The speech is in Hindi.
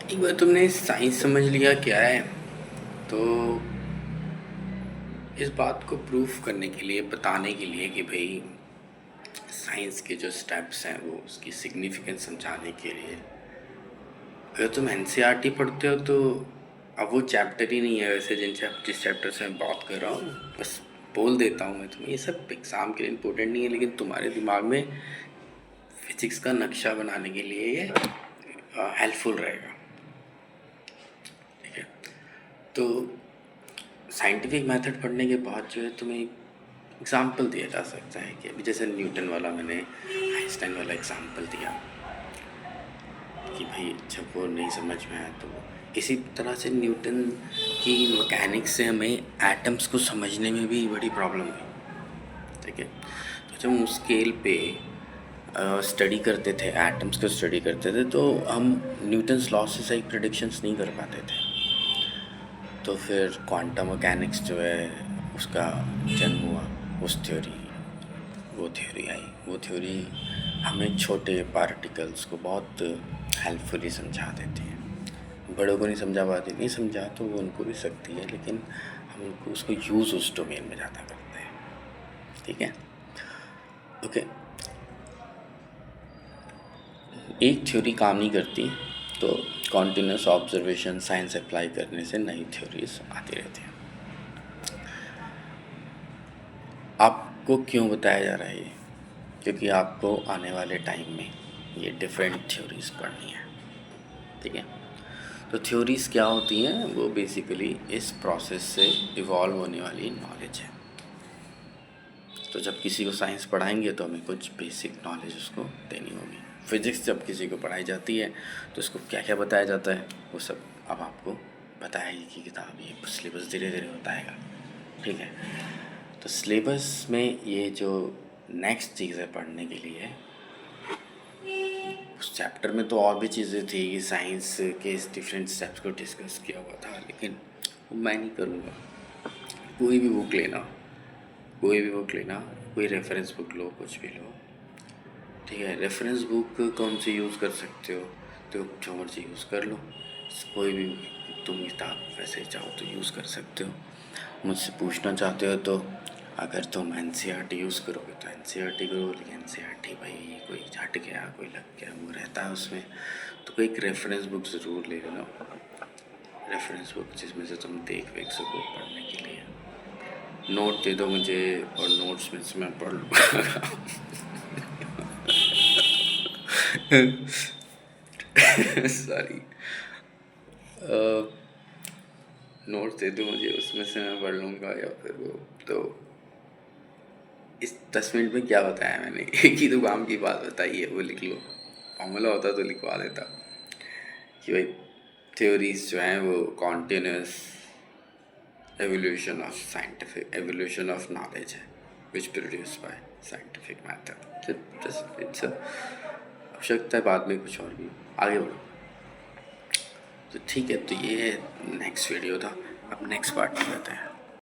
एक बार तुमने साइंस समझ लिया क्या है, तो इस बात को प्रूफ करने के लिए, बताने के लिए कि भाई साइंस के जो स्टेप्स हैं वो उसकी सिग्निफिकेंस समझाने के लिए, अगर तुम एनसीईआरटी पढ़ते हो तो अब वो चैप्टर ही नहीं है वैसे जिस चैप्टर से मैं बात कर रहा हूँ। बस बोल देता हूँ मैं तुम्हें, ये सब एग्ज़ाम के लिए इम्पोर्टेंट नहीं है, लेकिन तुम्हारे दिमाग में फिजिक्स का नक्शा बनाने के लिए ये हेल्पफुल रहेगा। ठीक है, तो साइंटिफिक मेथड पढ़ने के बाद जो है तुम्हें एग्ज़ाम्पल दिया जा सकता है कि अभी जैसे न्यूटन वाला मैंने आइंस्टाइन वाला एग्ज़ाम्पल दिया कि भाई जब वो नहीं समझ में आया, तो इसी तरह से न्यूटन की मैकेनिक्स से हमें एटम्स को समझने में भी बड़ी प्रॉब्लम हुई। ठीक है, तो जब हम उस स्केल पे स्टडी करते थे, एटम्स को स्टडी करते थे, तो हम न्यूटन्स लॉ से सही प्रेडिक्शंस नहीं कर पाते थे। तो फिर क्वांटम मैकेनिक्स जो है उसका जन्म हुआ, वो थ्योरी आई। वो थ्योरी हमें छोटे पार्टिकल्स को बहुत हेल्पफुली समझा देती है। बड़ों को नहीं समझा पाती, नहीं समझा तो वो उनको भी सकती है, लेकिन हम उनको उसको यूज़ उस डोमेन में ज़्यादा करते हैं। ठीक है, ओके। एक थ्योरी काम नहीं करती तो कॉन्टिन्यूस ऑब्जर्वेशन, साइंस अप्लाई करने से नई थ्योरीज आती रहती हैं। आपको क्यों बताया जा रहा है ये? क्योंकि आपको आने वाले टाइम में ये डिफरेंट थ्योरीज पढ़नी है। ठीक है, तो थ्योरीज क्या होती हैं? वो बेसिकली इस प्रोसेस से इवॉल्व होने वाली नॉलेज है। तो जब किसी को साइंस पढ़ाएंगे तो हमें कुछ बेसिक नॉलेज उसको देनी होगी। फिजिक्स जब किसी को पढ़ाई जाती है तो उसको क्या क्या बताया जाता है वो सब अब आपको बताएगी कि किताब, ये सिलेबस धीरे धीरे बताएगा। ठीक है, तो सिलेबस में ये जो नेक्स्ट चीज़ है पढ़ने के लिए, उस चैप्टर में तो और भी चीज़ें थी कि साइंस के इस डिफरेंट स्टेप्स को डिस्कस किया हुआ था, लेकिन वो मैं नहीं करूँगा। कोई भी बुक लेना, कोई रेफरेंस बुक लो, कुछ भी लो। ठीक है, रेफरेंस बुक कौन सी यूज़ कर सकते हो तो जो मर्जी यूज़ कर लो। कोई भी तुम किताब वैसे चाहो तो यूज़ कर सकते हो। मुझसे पूछना चाहते हो तो अगर तुम एनसीईआरटी यूज़ करोगे तो एनसीईआरटी करो, लेकिन एनसीईआरटी भाई कोई हट गया, कोई लग गया, वो रहता है उसमें, तो कोई एक रेफरेंस बुक ज़रूर ले लेना। रेफरेंस बुक जिसमें से तुम देख सको पढ़ने के लिए। नोट दे दो मुझे और नोट्स में से मैं पढ़ लूँगा। सॉरी, नोट्स दे दो मुझे, उसमें से मैं पढ़ लूँगा। या फिर वो तो इस 10 मिनट में क्या बताया मैंने? एक ही तो काम की बात बताई है, वो लिख लो। फॉर्मूला होता तो लिखवा देता कि भाई थ्योरीज जो हैं वो कॉन्टिन्यूस एवोल्यूशन ऑफ नॉलेज है which produce by scientific method. It's आवश्यकता है बाद में कुछ और भी आगे बढ़ो। तो ठीक है, तो ये नेक्स्ट वीडियो था, अब नेक्स्ट पार्ट में करते हैं।